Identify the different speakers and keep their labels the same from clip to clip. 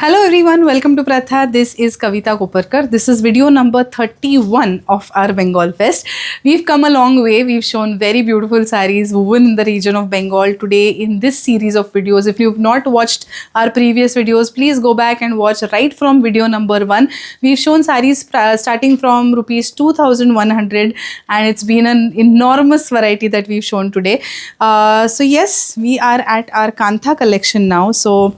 Speaker 1: Hello everyone, welcome to Pratha. This is Kavita Koparkar. This is video number 31 of our Bengal Fest. We've come a long way. We've shown very beautiful saris woven in the region of Bengal today in this series of videos. If you've not watched our previous videos, please go back and watch right from video number 1. We've shown saris starting from rupees 2100 and it's been an enormous variety that we've shown today. So yes, we are at our Kantha collection now. So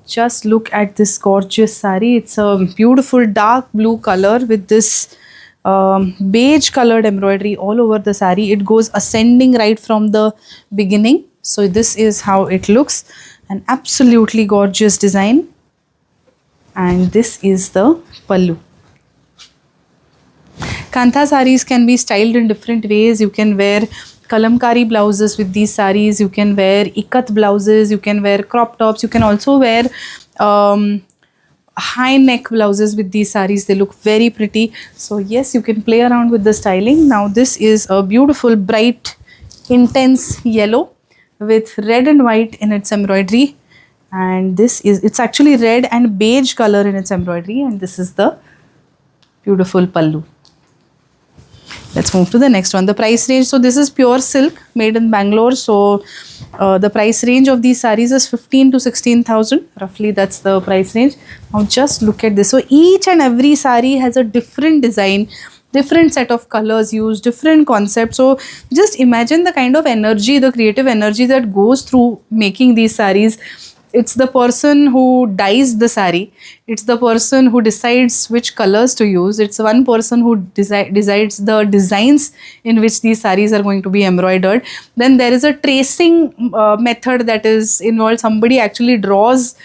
Speaker 1: just look at this gorgeous sari. It's a beautiful dark blue color with this beige colored embroidery all over the sari. It goes ascending right from the beginning. So this is how it looks. An absolutely gorgeous design. And this is the pallu. Kantha saris can be styled in different ways. You can wear kalamkari blouses with these saris, you can wear ikat blouses, you can wear crop tops, you can also wear high neck blouses with these saris. They look very pretty. So yes, you can play around with the styling. Now this is a beautiful bright intense yellow with red and white in its embroidery, and it's actually red and beige color in its embroidery, and this is the beautiful pallu. Let's move to the next one. The price range. So this is pure silk made in Bangalore. So the price range of these saris is 15 to 16,000. Roughly that's the price range. Now just look at this. So each and every sari has a different design, different set of colors used, different concepts. So just imagine the kind of energy, the creative energy that goes through making these saris. It's the person who dyes the sari. It's the person who decides which colors to use. It's one person who decides the designs in which these saris are going to be embroidered. Then there is a tracing method that is involved. Somebody actually draws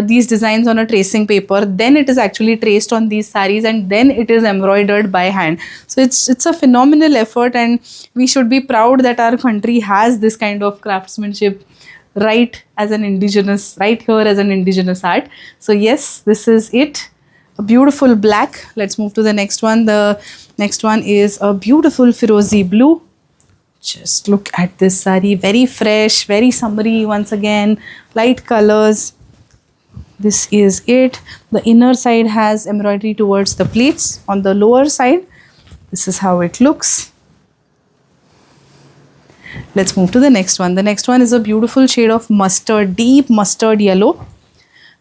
Speaker 1: these designs on a tracing paper. Then it is actually traced on these saris and then it is embroidered by hand. So it's a phenomenal effort, and we should be proud that our country has this kind of craftsmanship right here as an indigenous art. So yes, this is it. A beautiful black. Let's move to the next one. The next one is a beautiful Firozi blue. Just look at this sari. Very fresh, very summery once again. Light colors. This is it. The inner side has embroidery towards the pleats. On the lower side, this is how it looks. Let's move to the next one. The next one is a beautiful shade of mustard, deep mustard yellow.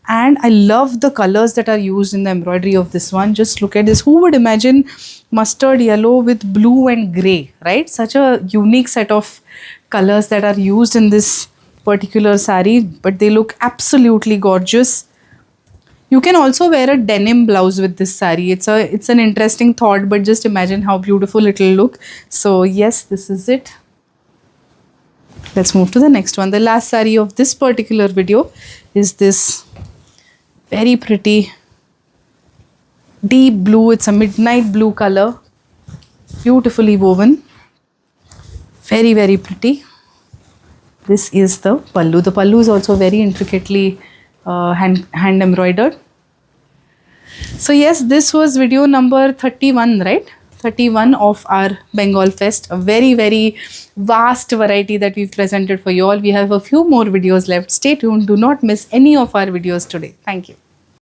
Speaker 1: And I love the colors that are used in the embroidery of this one. Just look at this. Who would imagine mustard yellow with blue and grey, right? Such a unique set of colors that are used in this particular sari, but they look absolutely gorgeous. You can also wear a denim blouse with this sari. It's an interesting thought, but just imagine how beautiful it will look. So yes, this is it. Let's move to the next one. The last sari of this particular video is this very pretty deep blue. It's a midnight blue color, beautifully woven, very, very pretty. This is the pallu. The pallu is also very intricately hand embroidered. So yes, this was video number 31, right? 31 of our Bengal Fest, a very, very vast variety that we've presented for you all. We have a few more videos left. Stay tuned. Do not miss any of our videos today. Thank you.